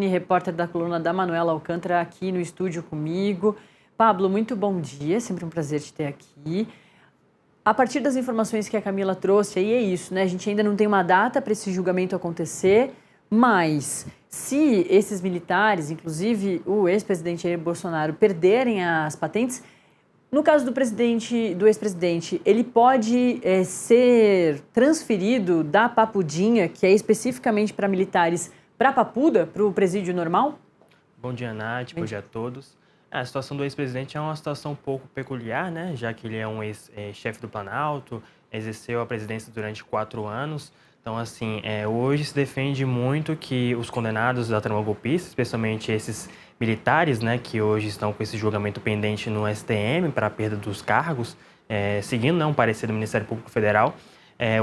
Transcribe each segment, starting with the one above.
Repórter da coluna da Manuela Alcântara aqui no estúdio comigo. Pablo, muito bom dia, sempre um prazer te ter aqui. A partir das informações que a Camila trouxe, aí é isso, né? A gente ainda não tem uma data para esse julgamento acontecer, mas se esses militares, inclusive o ex-presidente Jair Bolsonaro, perderem as patentes, no caso do ex-presidente, ele pode ser transferido da Papudinha, que é especificamente para militares, para a Papuda, para o presídio normal? Bom dia, Nath. Bom dia a todos. A situação do ex-presidente é uma situação um pouco peculiar, né? Já que ele é um ex-chefe do Planalto, exerceu a presidência durante 4 anos. Então, assim, hoje se defende muito que os condenados da trama golpista, especialmente esses militares, né, que hoje estão com esse julgamento pendente no STM para a perda dos cargos, seguindo, né, um parecer do Ministério Público Federal,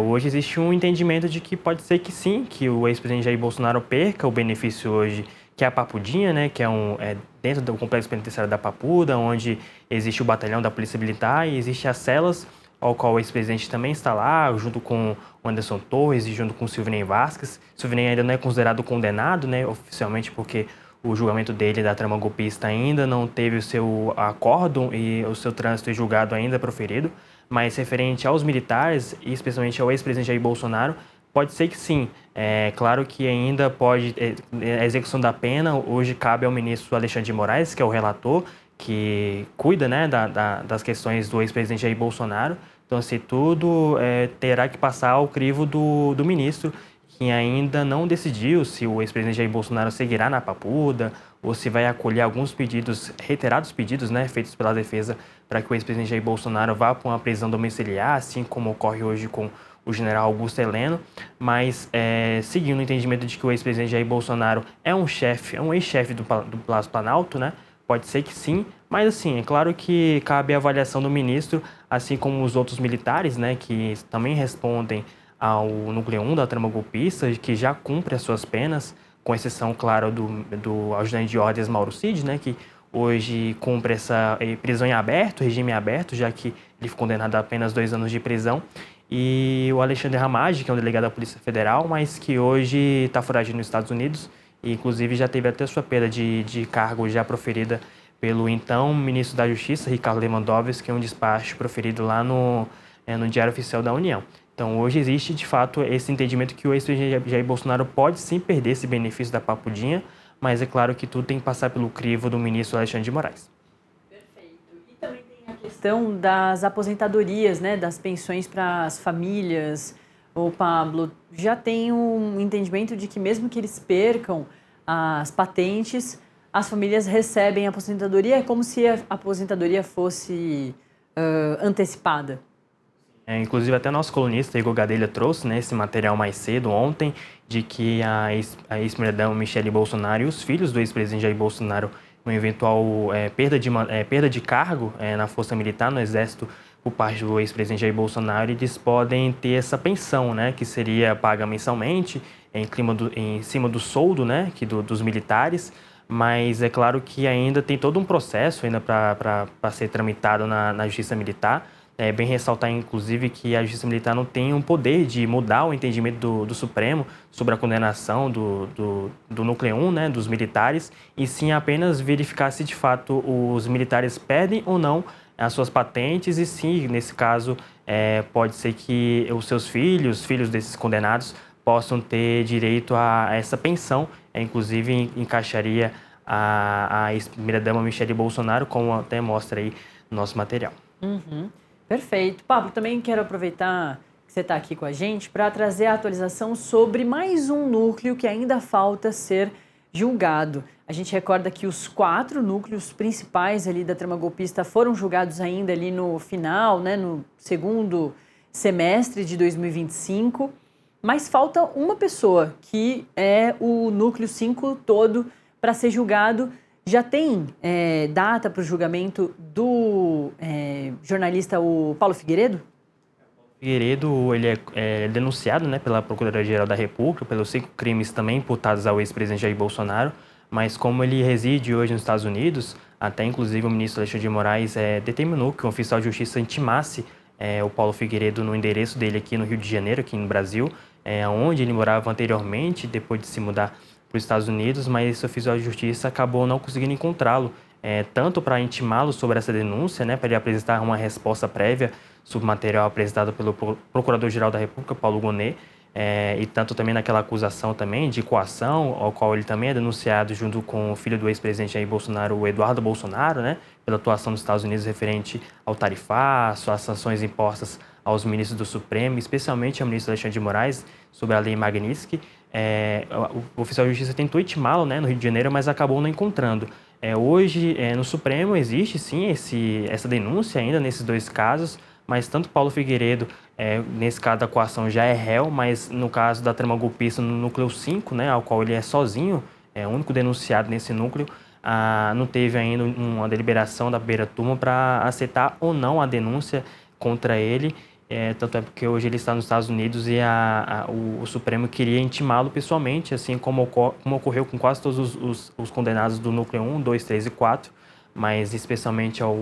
hoje existe um entendimento de que pode ser que sim, que o ex-presidente Jair Bolsonaro perca o benefício hoje, que é a Papudinha, né, que é dentro do complexo penitenciário da Papuda, onde existe o batalhão da Polícia Militar e existe as celas, ao qual o ex-presidente também está lá, junto com o Anderson Torres e junto com o Silvinei Vasquez. Silvinei ainda não é considerado condenado, né, oficialmente, porque o julgamento dele da trama golpista ainda não teve o seu acórdão e o seu trânsito e julgado ainda proferido, mas referente aos militares, e especialmente ao ex-presidente Jair Bolsonaro, pode ser que sim. É claro que ainda pode, a execução da pena, hoje cabe ao ministro Alexandre de Moraes, que é o relator, que cuida, né, das questões do ex-presidente Jair Bolsonaro. Então, assim, tudo terá que passar ao crivo do ministro, que ainda não decidiu se o ex-presidente Jair Bolsonaro seguirá na Papuda ou se vai acolher alguns pedidos, reiterados pedidos, né, feitos pela defesa para que o ex-presidente Jair Bolsonaro vá para uma prisão domiciliar, assim como ocorre hoje com o general Augusto Heleno, mas seguindo o entendimento de que o ex-presidente Jair Bolsonaro é um ex-chefe do Palácio Planalto, né? Pode ser que sim, mas assim, é claro que cabe a avaliação do ministro, assim como os outros militares, né, que também respondem ao núcleo 1 da trama golpista, que já cumpre as suas penas, com exceção, claro, do ajudante de ordens Mauro Cid, né, que hoje cumpre essa prisão em aberto, regime aberto, já que ele foi condenado a apenas 2 anos de prisão, e o Alexandre Ramage, que é um delegado da Polícia Federal, mas que hoje está foragido nos Estados Unidos, e inclusive já teve até sua perda de cargo já proferida pelo então ministro da Justiça, Ricardo Lewandowski, que é um despacho proferido lá no Diário Oficial da União. Então, hoje existe, de fato, esse entendimento que o ex-presidente Jair Bolsonaro pode sim perder esse benefício da Papudinha, mas é claro que tudo tem que passar pelo crivo do ministro Alexandre de Moraes. Perfeito. E também tem a questão das aposentadorias, né, das pensões para as famílias. O Pablo já tem um entendimento de que mesmo que eles percam as patentes, as famílias recebem a aposentadoria, é como se a aposentadoria fosse antecipada. Inclusive, até nosso colunista Igor Gadelha trouxe, né, esse material mais cedo, ontem, de que a ex-primeira-dama Michele Bolsonaro e os filhos do ex-presidente Jair Bolsonaro, uma eventual perda de cargo na Força Militar, no Exército, por parte do ex-presidente Jair Bolsonaro, eles podem ter essa pensão, né, que seria paga mensalmente, em cima do soldo, né, dos militares, mas é claro que ainda tem todo um processo ainda para ser tramitado na Justiça Militar. É bem ressaltar, inclusive, que a Justiça Militar não tem um poder de mudar o entendimento do Supremo sobre a condenação do núcleo 1, né, dos militares, e sim apenas verificar se, de fato, os militares perdem ou não as suas patentes, e sim, nesse caso, pode ser que os seus filhos desses condenados, possam ter direito a essa pensão, inclusive encaixaria a ex-primeira-dama Michele Bolsonaro, como até mostra aí no nosso material. Uhum. Perfeito. Pablo, também quero aproveitar que você está aqui com a gente para trazer a atualização sobre mais um núcleo que ainda falta ser julgado. A gente recorda que os 4 núcleos principais ali da trama golpista foram julgados ainda ali no final, né, no segundo semestre de 2025, mas falta uma pessoa, que é o núcleo 5 todo para ser julgado. Já tem data para o julgamento do jornalista o Paulo Figueiredo? Figueiredo, ele é denunciado, né, pela Procuradoria-Geral da República pelos 5 crimes também imputados ao ex-presidente Jair Bolsonaro, mas como ele reside hoje nos Estados Unidos, até inclusive o ministro Alexandre de Moraes determinou que um oficial de justiça intimasse o Paulo Figueiredo no endereço dele aqui no Rio de Janeiro, aqui no Brasil, onde ele morava anteriormente, depois de se mudar para os Estados Unidos, mas esse oficial de justiça acabou não conseguindo encontrá-lo, tanto para intimá-lo sobre essa denúncia, né, para ele apresentar uma resposta prévia sobre o material apresentado pelo Procurador-Geral da República, Paulo Gonet, e tanto também naquela acusação também de coação, ao qual ele também é denunciado junto com o filho do ex-presidente Jair Bolsonaro, o Eduardo Bolsonaro, né, pela atuação dos Estados Unidos referente ao tarifaço, às sanções impostas aos ministros do Supremo, especialmente ao ministro Alexandre de Moraes, sobre a Lei Magnitsky. O oficial de justiça tentou intimá-lo, né, no Rio de Janeiro, mas acabou não encontrando. Hoje, no Supremo, existe sim essa denúncia ainda nesses dois casos, mas tanto Paulo Figueiredo, nesse caso da coação, já é réu, mas no caso da trama golpista no núcleo 5, né, ao qual ele é sozinho, o único denunciado nesse núcleo, não teve ainda uma deliberação da primeira turma para aceitar ou não a denúncia contra ele. Tanto é porque hoje ele está nos Estados Unidos e o Supremo queria intimá-lo pessoalmente, assim como ocorreu com quase todos os condenados do núcleo 1, 2, 3 e 4, mas especialmente ao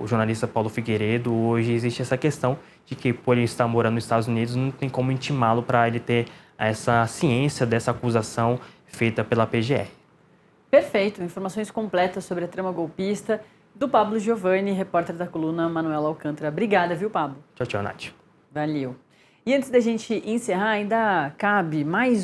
jornalista Paulo Figueiredo. Hoje existe essa questão de que, por ele estar morando nos Estados Unidos, não tem como intimá-lo para ele ter essa ciência dessa acusação feita pela PGR. Perfeito, informações completas sobre a trama golpista do Pablo Giovanni, repórter da coluna Manuela Alcântara. Obrigada, viu, Pablo? Tchau, tchau, Nath. Valeu. E antes da gente encerrar, ainda cabe mais